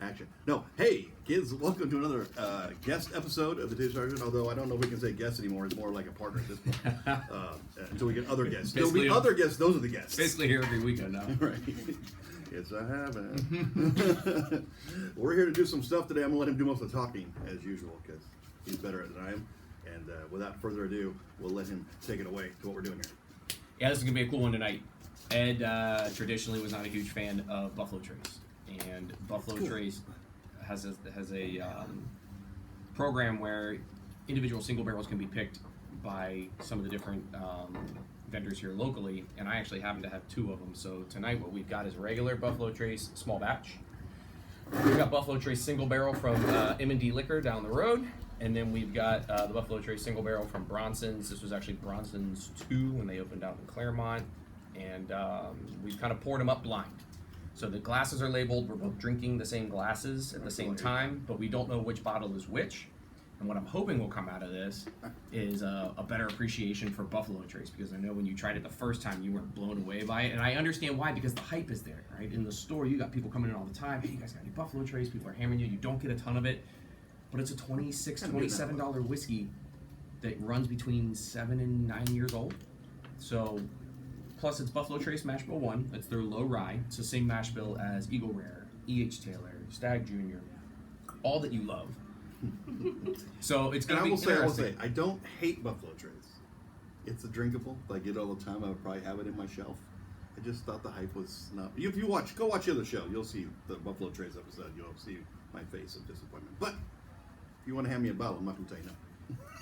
Action. No, hey, kids, welcome to another guest episode of the Thetipsyirishman, although I don't know if we can say guest anymore. It's more like a partner at this point. Until we get other guests. There'll be other guests. Those are the guests. Basically here every weekend now. Right. Yes, I haven't. We're here to do some stuff today. I'm going to let him do most of the talking, as usual, because he's better at it than I am. And without further ado, we'll let him take it away to what we're doing here. Yeah, this is going to be a cool one tonight. Ed traditionally was not a huge fan of Buffalo Trace. And Buffalo Trace has a program where individual single barrels can be picked by some of the different vendors here locally, and I actually happen to have two of them. So tonight what we've got is regular Buffalo Trace small batch. We've got Buffalo Trace single barrel from M&D Liquor down the road, and then we've got the Buffalo Trace single barrel from Bronson's. This was actually Bronson's 2 when they opened out in Claremont, and we've kind of poured them up blind. So the glasses are labeled, we're both drinking the same glasses at the same time, but we don't know which bottle is which. And what I'm hoping will come out of this is a better appreciation for Buffalo Trace, because I know when you tried it the first time, you weren't blown away by it. And I understand why, because the hype is there, right? In the store, you got people coming in all the time. Hey, you guys got any Buffalo Trace? People are hammering you. You don't get a ton of it. But it's a $26, $27 whiskey that runs between 7 and 9 years old. So, plus it's Buffalo Trace Mash Bill 1. It's their low rye. It's the same mash bill as Eagle Rare, E.H. Taylor, Stag Jr., all that you love. So it's going to be interesting. I will say, I don't hate Buffalo Trace. It's a drinkable. If I get it all the time, I would probably have it in my shelf. I just thought the hype was not. If you go watch the other show, you'll see the Buffalo Trace episode. You'll see my face of disappointment. But if you want to hand me a bottle, I'm not going to tell you no.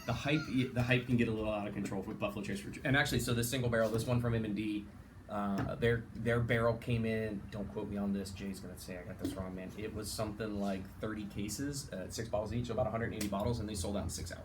The hype can get a little out of control with Buffalo Trace. And actually, so this single barrel, this one from M&D, their barrel came in, don't quote me on this, Jay's going to say I got this wrong, man. It was something like 30 cases, 6 bottles each, so about 180 bottles, and they sold out in 6 hours.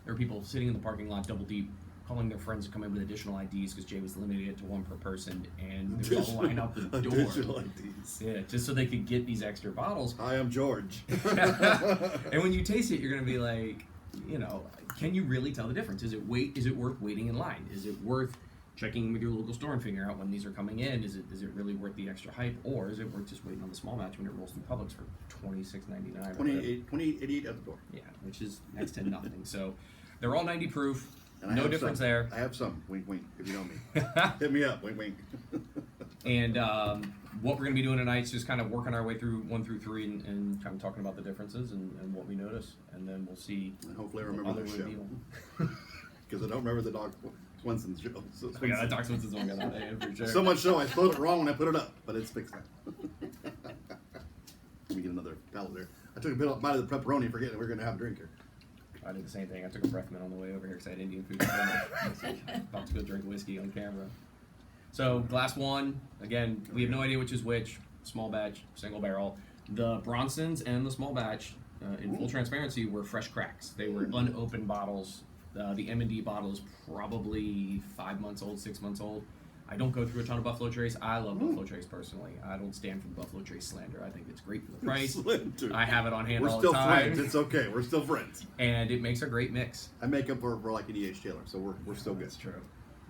There were people sitting in the parking lot double deep, calling their friends to come in with additional IDs because Jay was limiting it to 1 per person, and there was a line out the door. Additional IDs. Yeah, just so they could get these extra bottles. Hi, I'm George. And when you taste it, you're going to be like, you know, can you really tell the difference? Is it worth waiting in line? Is it worth checking with your local store and figuring out when these are coming in? Is it really worth the extra hype, or is it worth just waiting on the small batch when it rolls through Publix for $26.99? $28 at the door. Yeah, which is next to nothing. So they're all 90 proof. And no difference there. I have some. Wink, wink. If you know me, hit me up. Wink, wink. And what we're going to be doing tonight is just kind of working our way through 1 through 3 and kind of talking about the differences and what we notice, and then we'll see. And hopefully, I remember the show because I don't remember the Doc Swenson's show. So yeah, that Doc Swenson's one got on there for sure. So much so I spelled it wrong when I put it up, but it's fixed now. Let me get another palate there. I took a bite of the pepperoni, forgetting we were going to have a drink here. I did the same thing. I took a breath mint on the way over here because I had Indian food. About to go drink whiskey on camera. So glass 1, again, we have no idea which is which. Small batch, single barrel. The Bronsons and the small batch, in full transparency, were fresh cracks. They were unopened bottles. The M&D bottle is probably 5 months old, 6 months old. I don't go through a ton of Buffalo Trace. I love Buffalo Trace personally. I don't stand for the Buffalo Trace slander. I think it's great for the price. I have it on hand all the time. We're still friends. It's okay. We're still friends. And it makes a great mix. I make up for like an E.H. Taylor, so we're still good. That's true.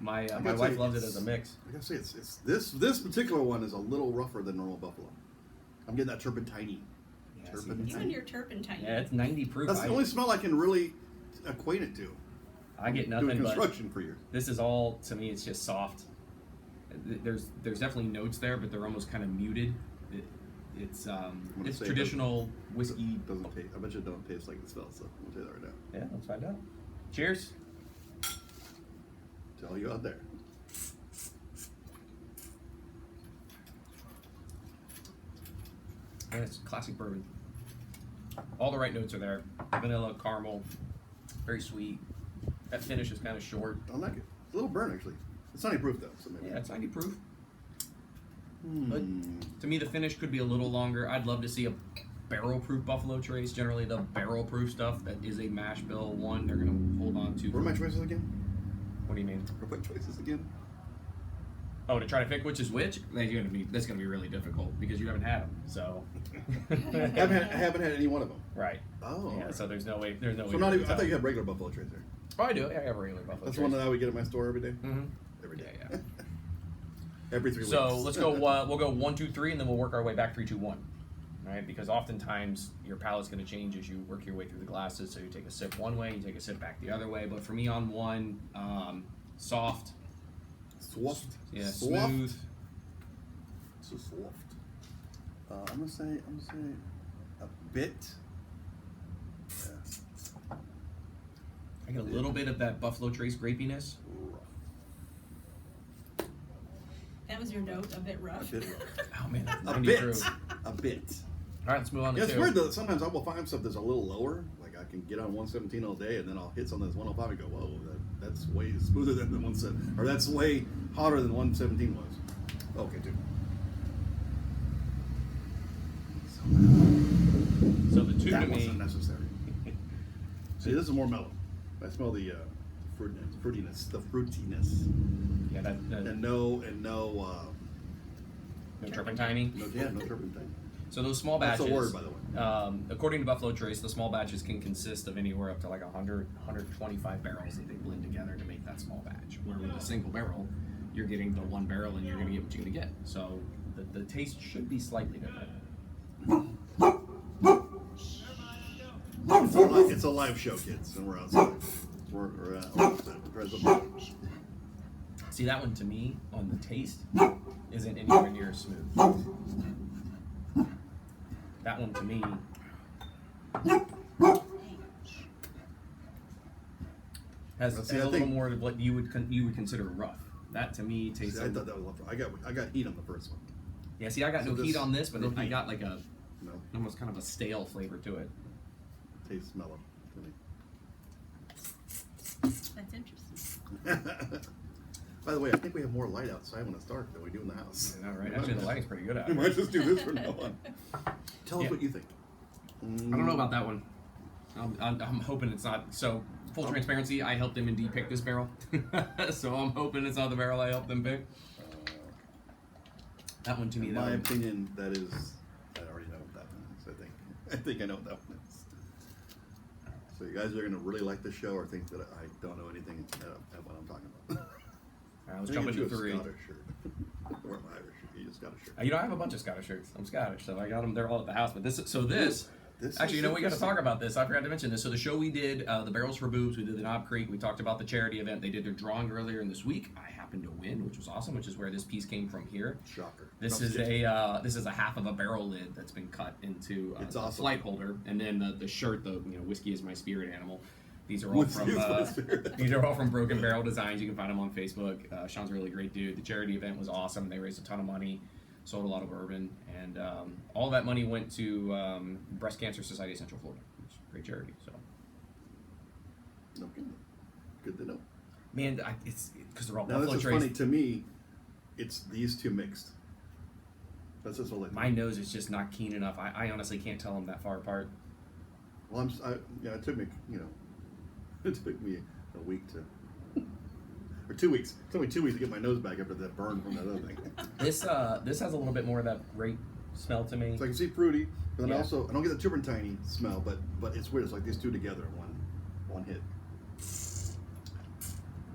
My wife loves it as a mix. I gotta say, it's this particular one is a little rougher than normal Buffalo. I'm getting that turpentine. Yeah, even your turpentine. Yeah, it's 90 proof. That's the only smell I can really equate it to. I get nothing doing construction but for years. This is all, to me, it's just soft. There's definitely notes there, but they're almost kind of muted. It's traditional whiskey. Doesn't taste. I bet you it don't taste like it smells. So I'll tell you that right now. Yeah, let's find out. Cheers. To all you out there. Yeah, it's classic bourbon. All the right notes are there. Vanilla, caramel, very sweet. That finish is kind of short. I like it. It's a little burn actually. It's 90 proof though. So maybe. Yeah, it's 90 proof. But to me, the finish could be a little longer. I'd love to see a barrel-proof Buffalo Trace. Generally, the barrel-proof stuff that is a mash bill 1, they're going to hold on to. What are my choices again? What do you mean? What choices again? Oh, to try to pick which is which? That's going to be really difficult because you haven't had them. So I haven't had any one of them. Right. Oh. Yeah. So there's no way. There's no way. So not even. I thought you had regular Buffalo Trace there. Oh, I do. Yeah, I have a regular Buffalo Trace. That's the one that I would get at my store every day. Mm-hmm. Every day. Yeah. Every 3 weeks. So let's go. We'll go 1, 2, 3, and then we'll work our way back 3, 2, 1. right? Because oftentimes your palate's going to change as you work your way through the glasses. So you take a sip one way, you take a sip back the other way. But for me, on one, soft, yeah, smooth. So soft. I'm gonna say a bit. Yeah. I get a little bit of that Buffalo Trace grapiness. That was your note, a bit rough. A bit rough. Oh man, that's A 90 bit. proof. A bit. All right, let's move on to Yeah, it's two. weird though. Sometimes I will find stuff that's a little lower. Like I can get on 117 all day, and then I'll hit something that's 105 and go, "Whoa, that's way smoother than the 117, or that's way hotter than 117 was." Okay, dude. So the two That to me, wasn't necessary. See, this is more mellow. I smell the fruitiness, yeah, that and no turpentine. no turpentine. So those small batches. That's a word, by the way. According to Buffalo Trace, the small batches can consist of anywhere up to like 100, 125 barrels that they blend together to make that small batch. Where with a single barrel, you're getting the one barrel and you're going to get what you're going to get. So the taste should be slightly different. It's a live show, kids, and we're outside. We're outside. See, that one to me, on the taste, isn't anywhere near as smooth. That one to me has See, a I little think- more of what you would consider rough. That to me tastes. See, I thought that was. I got heat on the first one. Yeah, see, I got So no this- heat on this, but no I heat. got like a No, almost kind of a stale flavor to it. tastes mellow to me. That's interesting. By the way, I think we have more light outside when it's dark than we do in the house. Yeah, right. Actually, the lighting's pretty good out We here. might just do this from now on. Tell us Yeah. what you think. I don't know about that one. I'm hoping it's not. So, full transparency, I helped them indeed pick this barrel. So I'm hoping it's not the barrel I helped them pick. That one to me, In though. my opinion, that is. I already know what that one is. I think I know what that one is. So you guys are going to really like the show, or think that I don't know anything about what I'm talking about. All right, let's Maybe jump get into you a three. Scottish shirt. Or an Irish shirt. You just got a shirt. You know, I have a bunch of Scottish shirts. I'm Scottish, so I got them. They're all at the house. But this This actually, is you know, we got to interesting. talk about this. I forgot to mention this. So the show we did, the Barrels for Boobs, we did the Knob Creek. We talked about the charity event. They did their drawing earlier in this week. I happened to win, which was awesome. Which is where this piece came from here. Shocker. This No, is just- a half of a barrel lid that's been cut into It's a awesome. flight holder, and then the shirt, whiskey is my spirit animal. These are all Whiskey is my spirit. these are all from Broken Barrel Designs. You can find them on Facebook. Sean's a really great dude. The charity event was awesome. They raised a ton of money, sold a lot of bourbon, and all that money went to Breast Cancer Society of Central Florida, which is a great charity. So, Okay. Good to know. man, it's because they're all Now this Buffalo is Trace. funny to me. It's these two mixed. That's just what I My nose is just not keen enough. I honestly can't tell them that far apart. Well, it took me, it took me a week or 2 weeks. It took me 2 weeks to get my nose back after that burn from that other thing. This has a little bit more of that grape smell to me. So I can see fruity, but then Yeah. also I don't get the turpentine smell, but it's weird. It's like these two together in one hit.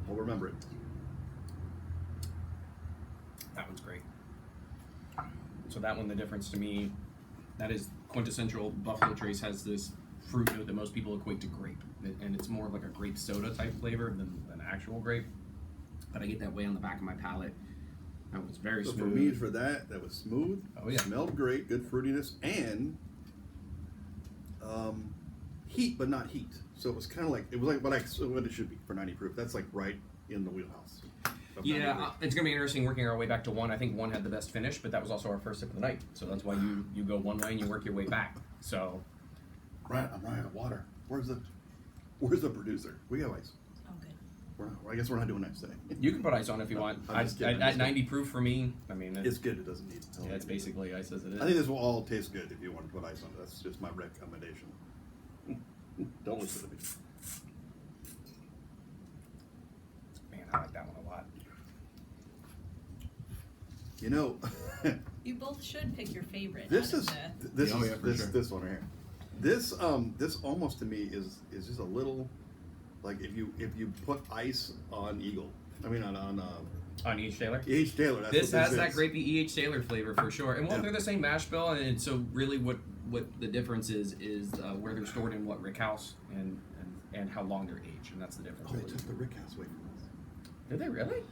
I'll remember it. That one's great. So that one, the difference to me, that is quintessential. Buffalo Trace has this fruit note that most people equate to grape, and it's more of like a grape soda type flavor than actual grape. But I get that way on the back of my palate. That was very So smooth. for me, for that was smooth. Oh, yeah. Smelled great, good fruitiness, and heat, but not heat. So it was kind of like what it should be for 90 proof. That's like right in the wheelhouse. of 90 Yeah, proof. it's gonna be interesting working our way back to one. I think one had the best finish, but that was also our first sip of the night. So that's why you go one way and you work your way back. So Right, I'm running out of water. Where's the producer? We have ice. Oh, good. I guess we're not doing ice today. you can put ice on if you No, want. I'm just kidding, I'm At just 90 proof for me, I mean, It's good. It doesn't need. yeah, it's basically ice as it is. I think this will all taste good if you want to put ice on it. That's just my recommendation. Don't listen to me. Man, I like that one a lot. You know, You both should pick your favorite. this out is of the- this Oh, is yeah, for this sure. this one right here. This almost to me is just a little like if you put ice on Eagle. I mean on On E.H. Taylor? E.H. Taylor. That's This what has is. that grapey E.H. Taylor flavor for sure. And well, Yeah. they're the same mash bill, and so really what the difference is where they're stored in what rick house and how they're aged, and that's the difference. Oh, they took the Rick House away from us. Did they really?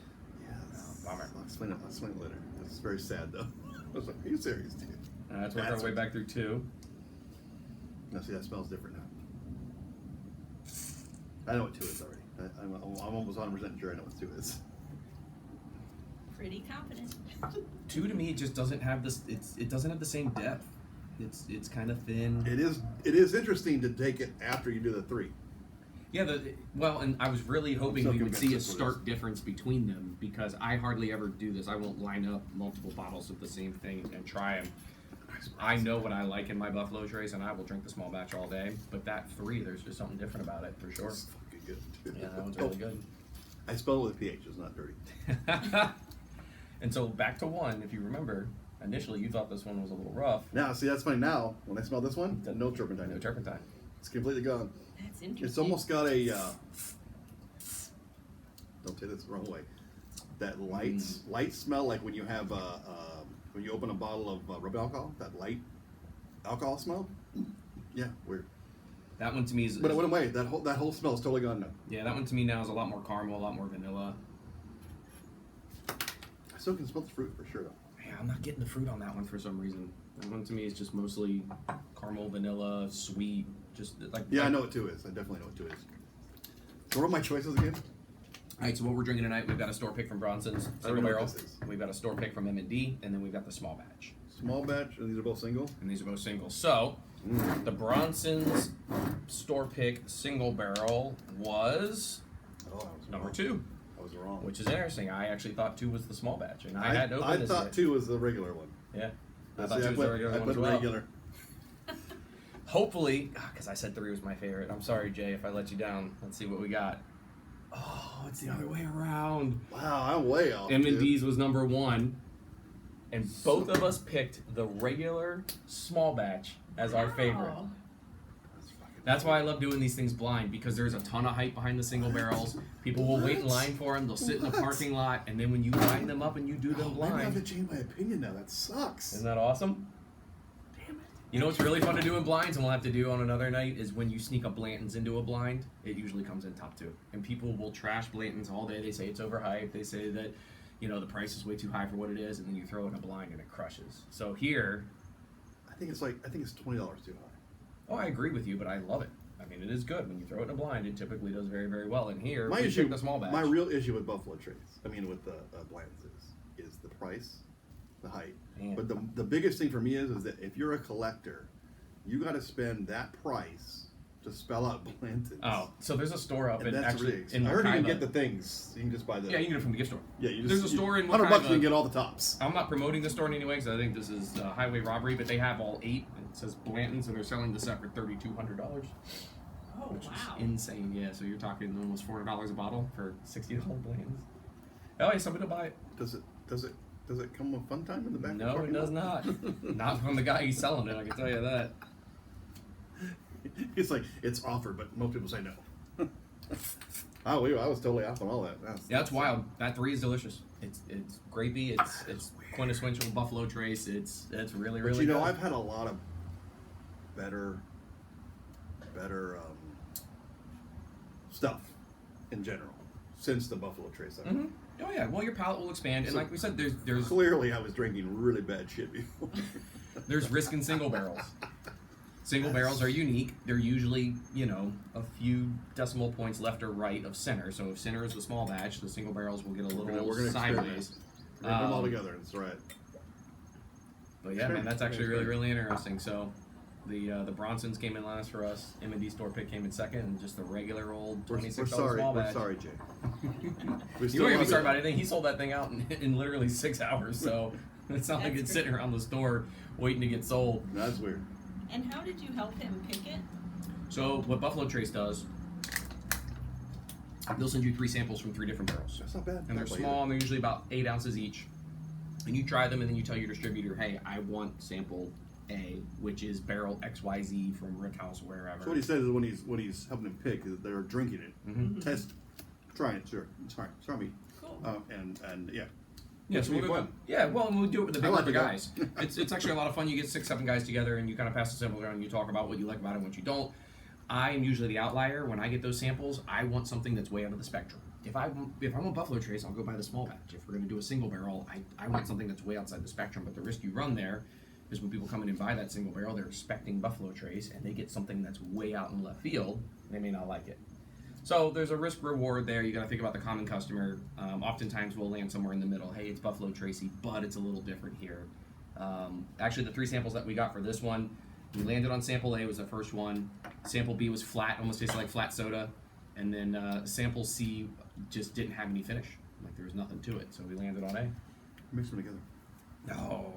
Yes. Oh, bummer. I'll explain it later. It's very sad, though. I was like, are you serious, dude? Let's work our way back through 2. Now, see, that smells different now. I know what 2 is already. I'm almost 100% sure I know what 2 is. Pretty confident. 2 to me just doesn't have this. It doesn't have the same depth. It's kind of thin. It is interesting to take it after you do the 3. Yeah, and I was really hoping so we would see a convinced that's what it stark difference between them because I hardly ever do this. I won't line up multiple bottles of the same thing and try them. I know what I like in my Buffalo Trace, and I will drink the small batch all day. But that 3, there's just something different about it for sure. It's fucking good. Yeah, that one's really good. I spell it with PH. It's not dirty. And so back to 1, if you remember, initially you thought this one was a little rough. Now, see, that's funny. Now, when I smell this one, no turpentine. No turpentine. It's completely gone. That's interesting. It's almost got a. Don't take this the wrong way. That light smell, like when you have when you open a bottle of rubbing alcohol. That light alcohol smell. Yeah, weird. That one to me is. But it went away. That whole smell is totally gone now. Yeah, that one to me now is a lot more caramel, a lot more vanilla. I still can smell the fruit for sure, though. Yeah, I'm not getting the fruit on that one for some reason. That one to me is just mostly caramel, vanilla, sweet, just like. Yeah, I know what 2 is. I definitely know what 2 is. So what are my choices again? All right, so what we're drinking tonight, we've got a store pick from Bronson's, I single don't know barrel. what this is. We've got a store pick from M&D, and then we've got the small batch. Small batch, and these are both single. And these are both singles. So, the Bronson's store pick single barrel was Oh, I was number wrong. 2, I was wrong. which is interesting. I actually thought 2 was the small batch, and I hadn't opened I this thought yet. 2 was the regular one. Yeah. I See, thought 2 was the regular I one put as well. regular. Hopefully, because I said 3 was my favorite. I'm sorry, Jay, if I let you down. Let's see what we got. Oh, it's the other way around. Wow, I'm way off. M&D's was number 1, and both of us picked the regular small batch as our favorite. Wow. That's why I love doing these things blind, because there's a ton of hype behind the single barrels. People will wait in line for them. They'll sit in the parking lot, and then when you line them up and you do them Maybe I have to blind. change my opinion now. That sucks. Isn't that awesome? Damn it. You know what's really fun to do in blinds, and we'll have to do on another night, is when you sneak a Blanton's into a blind, it usually comes in top 2. And people will trash Blanton's all day. They say it's overhyped. They say that, the price is way too high for what it is, and then you throw it in a blind and it crushes. So here, I think it's $20 too high. oh, I agree with you, but I love it. I mean, it is good. When you throw it in a blind, it typically does very, very well. And here, My we issue, picked the small batch. my real issue with Buffalo Trace, with the blands is the price, the height. Man. But the biggest thing for me is that if you're a collector, you got to spend that price to spell out Blanton's. Oh, so there's a store up And in that's actually rigs. in I heard you can Maracaibo. get the things. You can just buy the. Yeah, you can get it from the gift store. Yeah, you just. There's a store in $100 you Maracaibo. can get all the tops. I'm not promoting the store in any way because I think this is highway robbery, but they have all 8. It says Blanton's, and they're selling the set for $3,200, Oh, which wow. is insane. Yeah, so you're talking almost $400 a bottle for $60 Blanton's. Oh, yeah, somebody will buy it. Does it come with fun time in the back? of the No, it parking does lot? not. Not from the guy who's selling it, I can tell you that. It's like it's offered, but most people say no. Oh, I was totally off on all that. Yeah, that's wild. That 3 is delicious. It's grapey. It's quintessential Buffalo Trace. It's really, But really good. I've had a lot of better stuff in general since the Buffalo Trace. Mm-hmm. Oh yeah. Well, your palate will expand, and So- like we said, there's Clearly, I was drinking really bad shit before. there's risk in single barrels. Single barrels are unique. They're usually, a few decimal points left or right of center. So if center is the small batch, the single barrels will get a little We're gonna sideways. We're gonna put them all Um, together. That's right. But yeah, man, that's actually really, really interesting. So the Bronsons came in last for us. M&D store pick came in second, and just the regular old We're $26 sorry. small We're batch. sorry, Jay. You weren't gonna be sorry about anything. He sold that thing out in literally 6 hours. So it's not like That's it's great. sitting around the store waiting to get sold. That's weird. And how did you help him pick it? So what Buffalo Trace does, they'll send you 3 samples from 3 different barrels. That's not bad. And they're Not bad small, and they're usually about 8 ounces each. And you try them, and then you tell your distributor, hey, I want sample A, which is barrel XYZ from Rickhouse, wherever. So what he says is when he's helping him pick, is they're drinking it. Mhm. Test, trying it, sure. Sorry me. Cool. And yeah. Yeah, Which so would be we'll fun. yeah, well, and we'll do it with the big I like group of to go. guys. It's actually a lot of fun. You get 6, 7 guys together, and you kind of pass the sample around, and you talk about what you like about it and what you don't. I am usually the outlier. When I get those samples, I want something that's way out of the spectrum. If I want Buffalo Trace, I'll go buy the small batch. If we're going to do a single barrel, I want something that's way outside the spectrum. But the risk you run there is when people come in and buy that single barrel, they're expecting Buffalo Trace, and they get something that's way out in left field, they may not like it. So there's a risk reward there. You got to think about the common customer. Oftentimes we'll land somewhere in the middle. Hey, it's Buffalo Tracy, but it's a little different here. Actually, the 3 samples that we got for this one, we landed on sample A was the first one. Sample B was flat, almost tasted like flat soda, and then sample C just didn't have any finish. Like there was nothing to it, so we landed on A. Mix them together. No,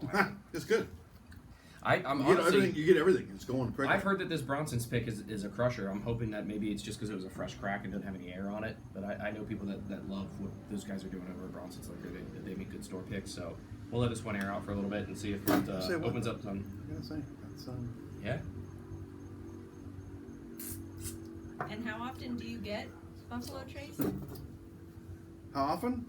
It's good. I'm You get honestly. everything. You get everything. It's going quick. I've heard that this Bronson's pick is a crusher. I'm hoping that maybe it's just because it was a fresh crack and doesn't have any air on it. But I know people that love what those guys are doing over at Bronson's. Like they make good store picks. So we'll let this one air out for a little bit and see if it opens up some. I gotta say, that's Yeah. And how often do you get Buffalo Trace? how often?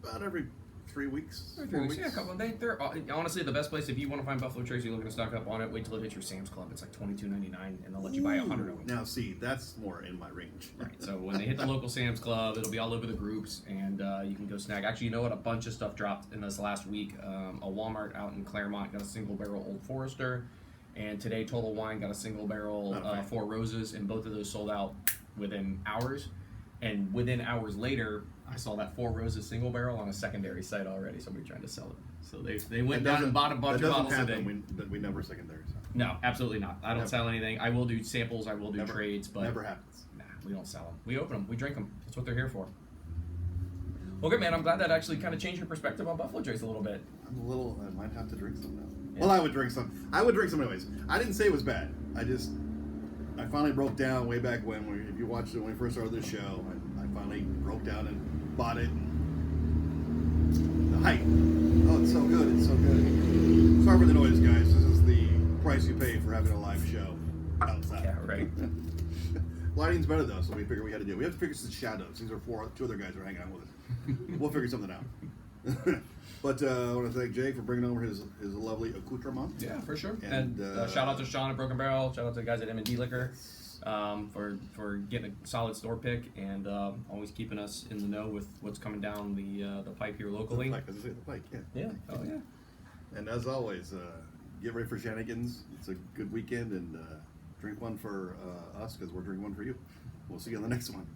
About every 3 weeks. 4 weeks. Yeah, a couple. They're honestly the best place if you want to find Buffalo Trace. You're looking to stock up on it. Wait till it hits your Sam's Club. It's like $22.99, and they'll let you buy 100 of them. Now, see, that's more in my range. Right. So when they hit the local Sam's Club, it'll be all over the groups, and you can go snag. Actually, you know what? A bunch of stuff dropped in this last week. A Walmart out in Claremont got a single barrel Old Forester, and today Total Wine got a single barrel Four Roses, and both of those sold out within hours. And within hours later, I saw that Four Roses single barrel on a secondary site already. Somebody trying to sell it. So they went down and bought a bunch of bottles today. We never secondary. So. No, absolutely not. I don't sell anything. I will do samples. I will do trades, but never happens. Nah, we don't sell them. We open them. We drink them. That's what they're here for. Well, good man. I'm glad that actually kind of changed your perspective on Buffalo Trace a little bit. I'm a little. I might have to drink some now. Yeah. Well, I would drink some. I would drink some anyways. I didn't say it was bad. I finally broke down way back when. If you watched it when we first started this show, I finally broke down and bought it. The hype. Oh, it's so good. It's so good. Sorry for the noise, guys. This is the price you pay for having a live show outside. Yeah, right. Lighting's better though, so we figured we had to do. We have to figure some shadows. These are 2 other guys who are hanging out with us. We'll figure something out. But I want to thank Jake for bringing over his lovely accoutrement. Yeah, for sure. And, shout out to Sean at Broken Barrel. Shout out to the guys at M&D Liquor for getting a solid store pick and always keeping us in the know with what's coming down the pipe here locally. The pike, yeah. Yeah. Oh yeah. And as always, get ready for shenanigans. It's a good weekend, and drink one for us because we're drinking one for you. We'll see you on the next one.